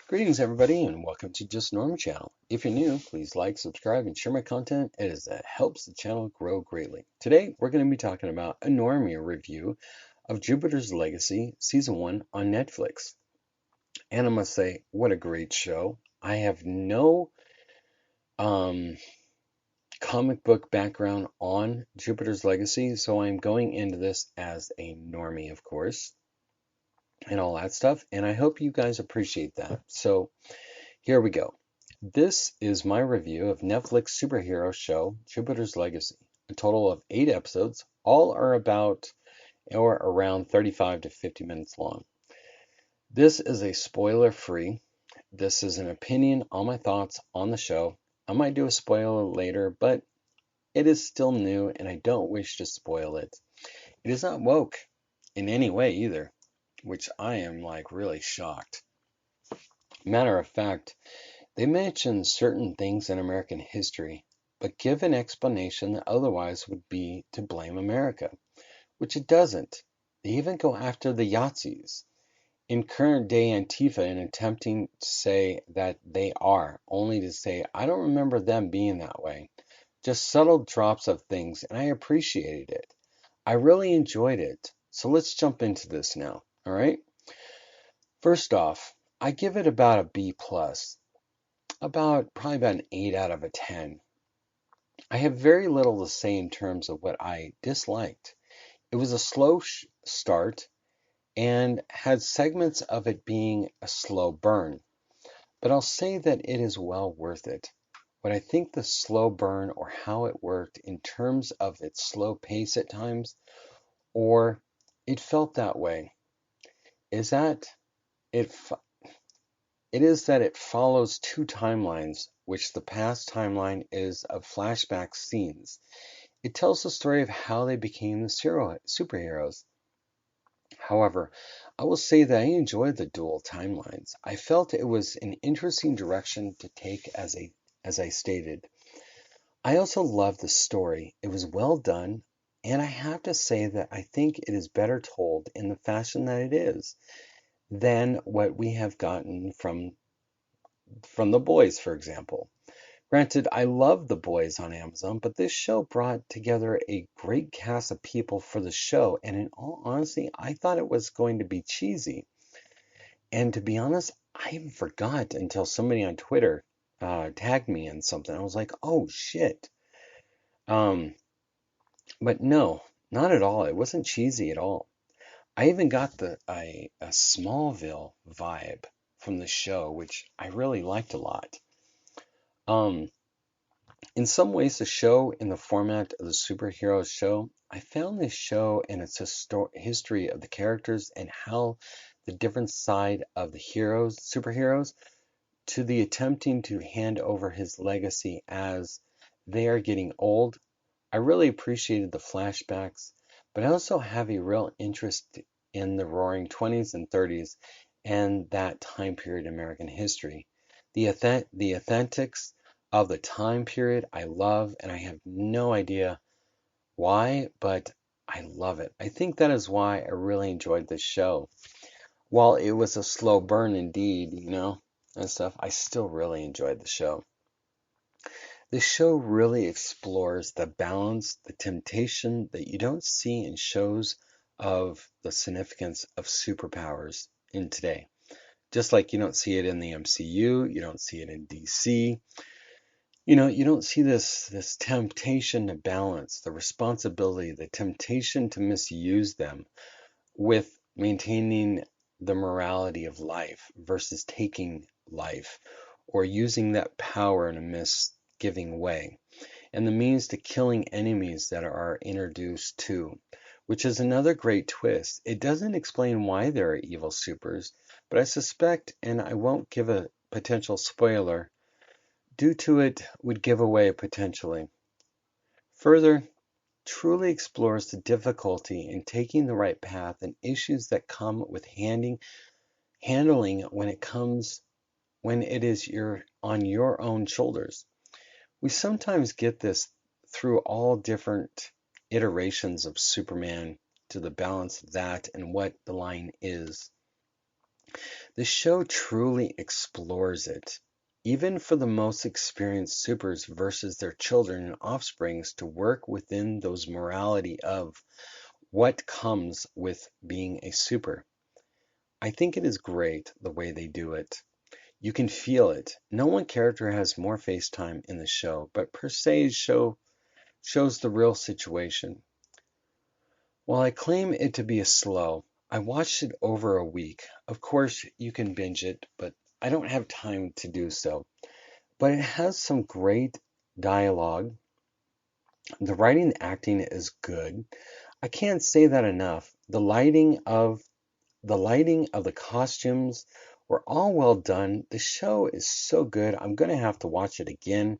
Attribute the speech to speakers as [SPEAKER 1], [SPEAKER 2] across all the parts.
[SPEAKER 1] Greetings, everybody, and welcome to Just Norm channel. If you're new, please like, subscribe, and share my content as that helps the channel grow greatly. Today, we're going to be talking about a Normie review of Jupiter's Legacy Season 1 on Netflix. And I must say, what a great show. I have no comic book background on Jupiter's Legacy, so I'm going into this as a normie, of course, and all that stuff. And I hope you guys appreciate that. So here we go. This is my review of Netflix superhero show Jupiter's Legacy. A total of 8 episodes. All are about or around 35 to 50 minutes long. This is a spoiler-free. This is an opinion on my thoughts on the show. I might do a spoiler later, but it is still new and I don't wish to spoil it. It is not woke in any way either, which I am like really shocked. Matter of fact, they mention certain things in American history, but give an explanation that otherwise would be to blame America, which it doesn't. They even go after the Yahtzees in current day Antifa in attempting to say that they are, only to say, I don't remember them being that way. Just subtle drops of things, and I appreciated it. I really enjoyed it. So let's jump into this now, all right? First off, I give it about a B+. Probably about an 8 out of a 10. I have very little to say in terms of what I disliked. It was a slow start and had segments of it being a slow burn, but I'll say that it is well worth it. What I think the slow burn or how it worked in terms of its slow pace at times, or it felt that way, is that it it follows two timelines, which the past timeline is of flashback scenes. It tells the story of how they became the superheroes. However, I will say that I enjoyed the dual timelines. I felt it was an interesting direction to take as I stated. I also loved the story. It was well done, and I have to say that I think it is better told in the fashion that it is than what we have gotten from The Boys, for example. Granted, I love The Boys on Amazon, but this show brought together a great cast of people for the show, and in all honesty, I thought it was going to be cheesy. And to be honest, I even forgot until somebody on Twitter tagged me in something. I was like, oh shit. Um, but no, not at all. It wasn't cheesy at all. I even got a Smallville vibe from the show, which I really liked a lot. Um, In some ways, the show in the format of the superhero show, I found this show and its history of the characters and how the different side of the superheroes, to the attempting to hand over his legacy as they are getting old. I really appreciated the flashbacks, but I also have a real interest in the roaring 20s and 30s and that time period in American history. The authentics of the time period I love, and I have no idea why, but I love it. I think that is why I really enjoyed this show. While it was a slow burn indeed, and stuff, I still really enjoyed the show. The show really explores the balance, the temptation that you don't see in shows of the significance of superpowers in today. Just like you don't see it in the MCU, you don't see it in DC. You don't see this temptation to balance, the responsibility, the temptation to misuse them with maintaining the morality of life versus taking life or using that power in a misgiving way, and the means to killing enemies that are introduced too, which is another great twist. It doesn't explain why there are evil supers, but I suspect, and I won't give a potential spoiler, due to it would give away potentially. Further, truly explores the difficulty in taking the right path and issues that come with handling when it is on your own shoulders. We sometimes get this through all different iterations of Superman to the balance of that and what the line is. The show truly explores it, even for the most experienced supers versus their children and offsprings to work within those morality of what comes with being a super. I think it is great the way they do it. You can feel it. No one character has more face time in the show, but per se shows the real situation. While I claim it to be a slow, I watched it over a week. Of course, you can binge it, but I don't have time to do so. But it has some great dialogue. The writing and acting is good. I can't say that enough. The lighting of the costumes were all well done. The show is so good. I'm going to have to watch it again.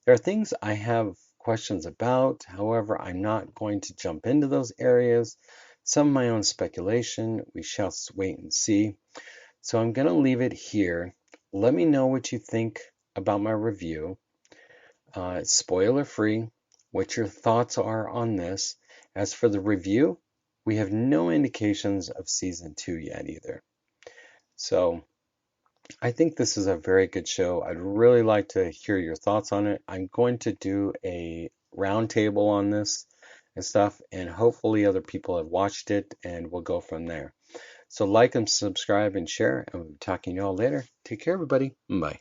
[SPEAKER 1] There are things I have questions about. However, I'm not going to jump into those areas. Some of my own speculation. We shall wait and see. So I'm going to leave it here. Let me know what you think about my review. It's spoiler free. What your thoughts are on this. As for the review, we have no indications of season 2 yet either. So I think this is a very good show. I'd really like to hear your thoughts on it. I'm going to do a roundtable on this and stuff, and hopefully other people have watched it, and we'll go from there. So like and subscribe and share, and we'll be talking to you all later. Take care, everybody. Bye.